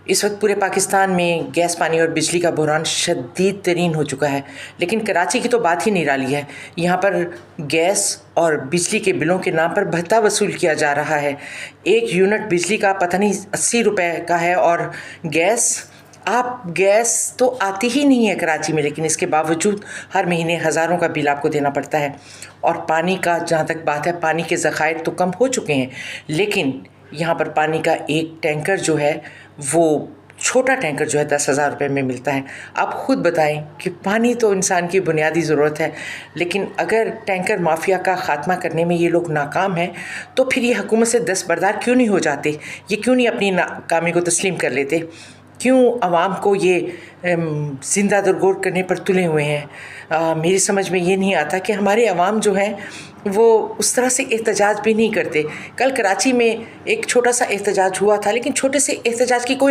इस वक्त पूरे पाकिस्तान में गैस, पानी और बिजली का बहरान शदीद तरीन हो चुका है। लेकिन कराची की तो बात ही निराली है। यहाँ पर गैस और बिजली के बिलों के नाम पर भत्ता वसूल किया जा रहा है। एक यूनिट बिजली का पता नहीं 80 रुपए का है, और गैस तो आती ही नहीं है कराची में, लेकिन इसके बावजूद हर महीने हज़ारों का बिल आपको देना पड़ता है। और पानी का जहाँ तक बात है, पानी के ज़खायर तो कम हो चुके हैं, लेकिन यहाँ पर पानी का एक टैंकर जो है, वो छोटा टैंकर जो है 10,000 रुपये में मिलता है। आप ख़ुद बताएं कि पानी तो इंसान की बुनियादी ज़रूरत है, लेकिन अगर टैंकर माफिया का ख़ात्मा करने में ये लोग नाकाम हैं, तो फिर ये हुकूमत से दस्तबरदार क्यों नहीं हो जाते? ये क्यों नहीं अपनी नाकामी को तस्लीम कर लेते? क्यों आवाम को ये ज़िंदा दरगोर करने पर तुले हुए हैं? मेरी समझ में ये नहीं आता कि हमारे अवाम जो हैं वो उस तरह से एहतजाज भी नहीं करते। कल कराची में एक छोटा सा एहतजाज हुआ था, लेकिन छोटे से एहतजाज की कोई